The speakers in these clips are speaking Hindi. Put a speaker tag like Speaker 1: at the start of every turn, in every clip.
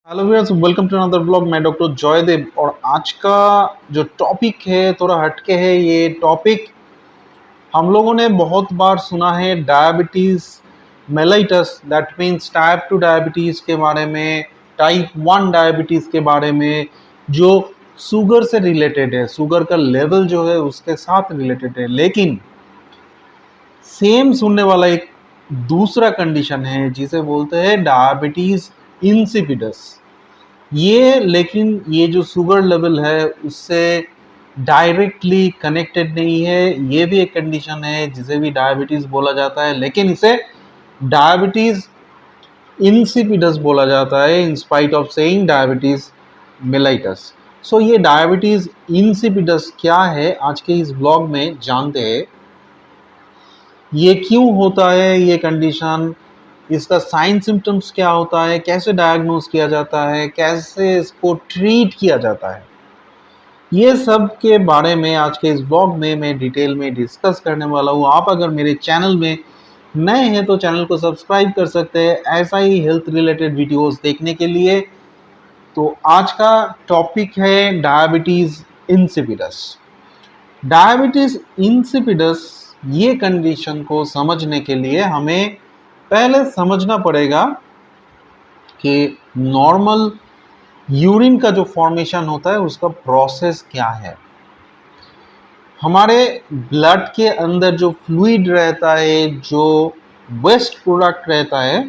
Speaker 1: Hello viewers, welcome to another blog. मैं डॉक्टर जॉयदेव और आज का जो टॉपिक है थोड़ा हटके है। ये टॉपिक हम लोगों ने बहुत बार सुना है, diabetes mellitus, that means type 2 diabetes के बारे में, टाइप 1 डायबिटीज़ के बारे में, जो शुगर से रिलेटेड है, शुगर का लेवल जो है उसके साथ रिलेटेड है। लेकिन सेम सुनने वाला एक दूसरा कंडीशन है जिसे बोलते हैं डायबिटीज़ इंसिपिडस। लेकिन ये जो शुगर लेवल है उससे डायरेक्टली कनेक्टेड नहीं है। ये भी एक कंडीशन है जिसे भी डायबिटीज़ बोला जाता है, लेकिन इसे डायबिटीज़ इंसिपिडस बोला जाता है in spite of saying diabetes mellitus. So ये डायबिटीज़ इंसिपिडस क्या है, आज के इस ब्लॉग में जानते हैं। ये क्यों होता है ये कंडीशन, इसका साइन सिम्टम्स क्या होता है, कैसे डायग्नोज किया जाता है, कैसे इसको ट्रीट किया जाता है, ये सब के बारे में आज के इस ब्लॉग में मैं डिटेल में डिस्कस करने वाला हूँ। आप अगर मेरे चैनल में नए हैं तो चैनल को सब्सक्राइब कर सकते हैं ऐसा ही हेल्थ रिलेटेड वीडियोस देखने के लिए। तो आज का टॉपिक है डायबिटीज़ इंसिपिडस। डायबिटीज़ इंसिपिडस ये कंडीशन को समझने के लिए हमें पहले समझना पड़ेगा कि नॉर्मल यूरिन का जो फॉर्मेशन होता है उसका प्रोसेस क्या है। हमारे ब्लड के अंदर जो फ्लूइड रहता है, जो वेस्ट प्रोडक्ट रहता है,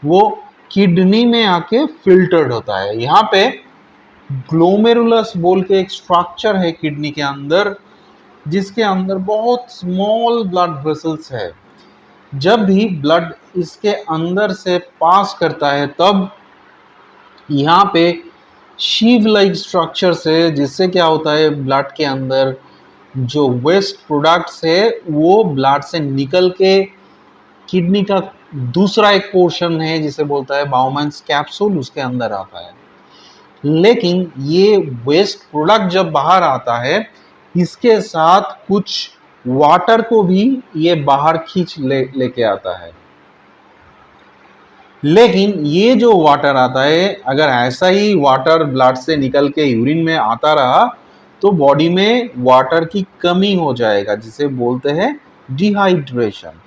Speaker 1: वो किडनी में आके फिल्टर्ड होता है। यहाँ पे ग्लोमेरुलस बोल के एक स्ट्रक्चर है किडनी के अंदर, जिसके अंदर बहुत स्मॉल ब्लड वेसल्स है। जब भी ब्लड इसके अंदर से पास करता है तब यहाँ पे शीव लाइक स्ट्रक्चर से, जिससे क्या होता है ब्लड के अंदर जो वेस्ट प्रोडक्ट्स है वो ब्लड से निकल के किडनी का दूसरा एक पोर्शन है जिसे बोलता है बाउमैन्स कैप्सूल, उसके अंदर आता है। लेकिन ये वेस्ट प्रोडक्ट जब बाहर आता है इसके साथ कुछ वाटर को भी ये बाहर खींच लेके आता है। लेकिन ये जो वाटर आता है, अगर ऐसा ही वाटर ब्लड से निकल के यूरिन में आता रहा तो बॉडी में वाटर की कमी हो जाएगा, जिसे बोलते हैं डिहाइड्रेशन।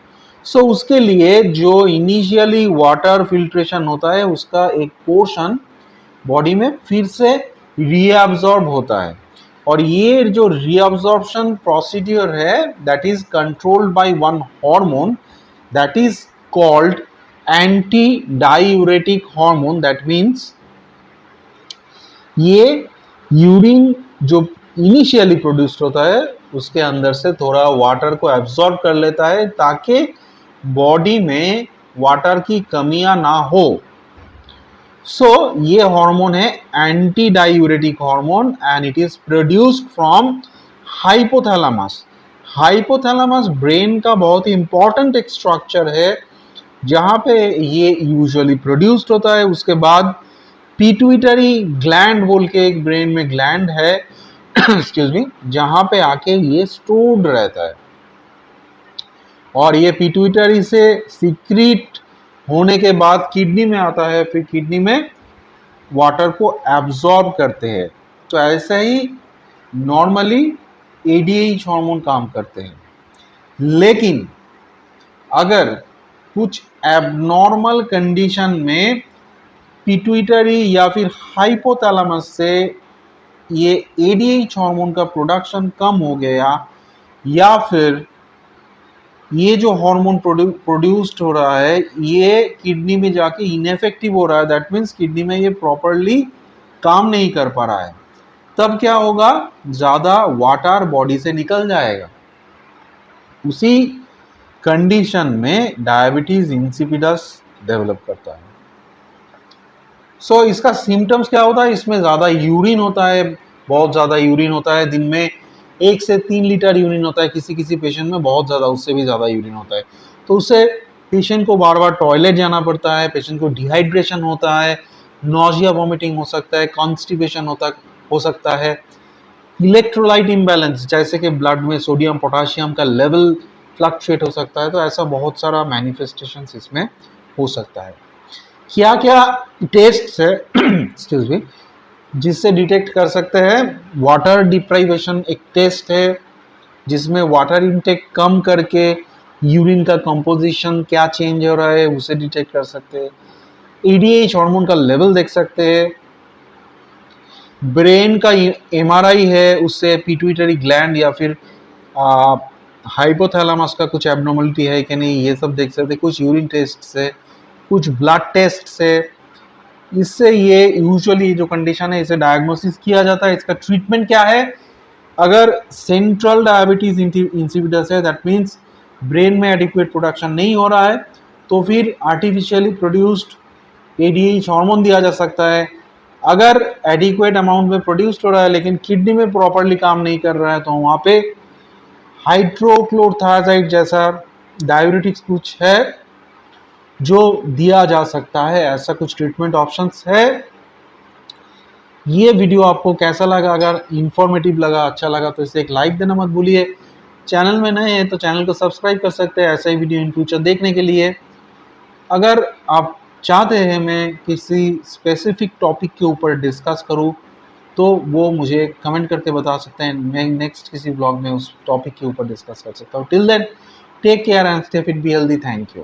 Speaker 1: सो उसके लिए जो इनिशियली वाटर फिल्ट्रेशन होता है उसका एक पोर्शन बॉडी में फिर से रीअब्सॉर्ब होता है, और ये जो रीअब्सॉर्प्शन प्रोसीड्यूर है that is controlled by one hormone that is called anti diuretic hormone. That means ये यूरिन जो इनिशियली प्रोड्यूस्ड होता है उसके अंदर से थोड़ा वाटर को एब्जॉर्ब कर लेता है ताकि बॉडी में वाटर की कमियां ना हो। ये हार्मोन है anti diuretic hormone and it is produced from hypothalamus. Hypothalamus brain का बहुत ही इंपॉर्टेंट एक स्ट्रक्चर है जहां पे ये यूजुअली प्रोड्यूस्ड होता है। उसके बाद पिट्यूटरी ग्लैंड बोल के एक ब्रेन में ग्लैंड है एक्सक्यूज मी, जहां पे आके ये स्टोर्ड रहता है, और ये पिट्यूटरी से सीक्रेट होने के बाद किडनी में आता है, फिर किडनी में वाटर को एब्जॉर्ब करते हैं। तो ऐसे ही नॉर्मली एडीएच हार्मोन काम करते हैं। लेकिन अगर कुछ एबनॉर्मल कंडीशन में पिट्यूटरी या फिर हाइपोथैलेमस से ये एडीएच हार्मोन का प्रोडक्शन कम हो गया, या फिर ये जो हार्मोन प्रोड्यूस्ड हो रहा है ये किडनी में जाके इनएफेक्टिव हो रहा है, दैट मीन्स किडनी में ये प्रॉपरली काम नहीं कर पा रहा है, तब क्या होगा, ज़्यादा वाटर बॉडी से निकल जाएगा। उसी कंडीशन में डायबिटीज़ इंसिपिडस डेवलप करता है। इसका सिम्टम्स क्या होता है, इसमें ज़्यादा यूरिन होता है, बहुत ज़्यादा यूरिन होता है। दिन में 1 से 3 लीटर यूरिन होता है, किसी किसी पेशेंट में बहुत ज़्यादा, उससे भी ज़्यादा यूरिन होता है। तो उससे पेशेंट को बार बार टॉयलेट जाना पड़ता है, पेशेंट को डिहाइड्रेशन होता है, नॉजिया वॉमिटिंग हो सकता है, कॉन्स्टिपेशन हो सकता है, इलेक्ट्रोलाइट इम्बैलेंस जैसे कि ब्लड में सोडियम पोटाशियम का लेवल फ्लक्चुएट हो सकता है। तो ऐसा बहुत सारा मैनिफेस्टेशंस इसमें हो सकता है। क्या क्या टेस्ट है एक्सक्यूज मी, जिससे डिटेक्ट कर सकते हैं? वाटर डिप्राइवेशन एक टेस्ट है, जिसमें वाटर इनटेक कम करके यूरिन का कंपोजिशन क्या चेंज हो रहा है उसे डिटेक्ट कर सकते हैं। ईडीएच हार्मोन का लेवल देख सकते हैं। ब्रेन का एमआरआई है, उससे पिट्यूटरी ग्लैंड या फिर हाइपोथैलेमस का कुछ एब्नॉर्मलिटी है कि नहीं ये सब देख सकते हैं। कुछ यूरिन टेस्ट से, कुछ ब्लड टेस्ट से, इससे ये यूजुअली जो कंडीशन है इसे डायग्नोसिस किया जाता है। इसका ट्रीटमेंट क्या है? अगर सेंट्रल डायबिटीज इंसिपिडस है, दैट मीन्स ब्रेन में एडिक्वेट प्रोडक्शन नहीं हो रहा है, तो फिर आर्टिफिशियली प्रोड्यूस्ड एडीएच हार्मोन दिया जा सकता है। अगर एडिक्वेट अमाउंट में प्रोड्यूस्ड हो रहा है लेकिन किडनी में प्रॉपरली काम नहीं कर रहा है, तो वहाँ पे हाइड्रोक्लोरथायाजाइड जैसा डायूरेटिक्स कुछ है जो दिया जा सकता है। ऐसा कुछ ट्रीटमेंट ऑप्शंस है। ये वीडियो आपको कैसा लगा? अगर इंफॉर्मेटिव लगा, अच्छा लगा, तो इसे एक लाइक देना मत भूलिए। चैनल में नए हैं तो चैनल को सब्सक्राइब कर सकते हैं ऐसा ही वीडियो इन फ्यूचर देखने के लिए। अगर आप चाहते हैं मैं किसी स्पेसिफिक टॉपिक के ऊपर डिस्कस करूं, तो वो मुझे कमेंट करके बता सकते हैं। मैं नेक्स्ट किसी ब्लॉग में उस टॉपिक के ऊपर डिस्कस कर सकता हूँ। Till then, take care and stay fit, be healthy. Thank you.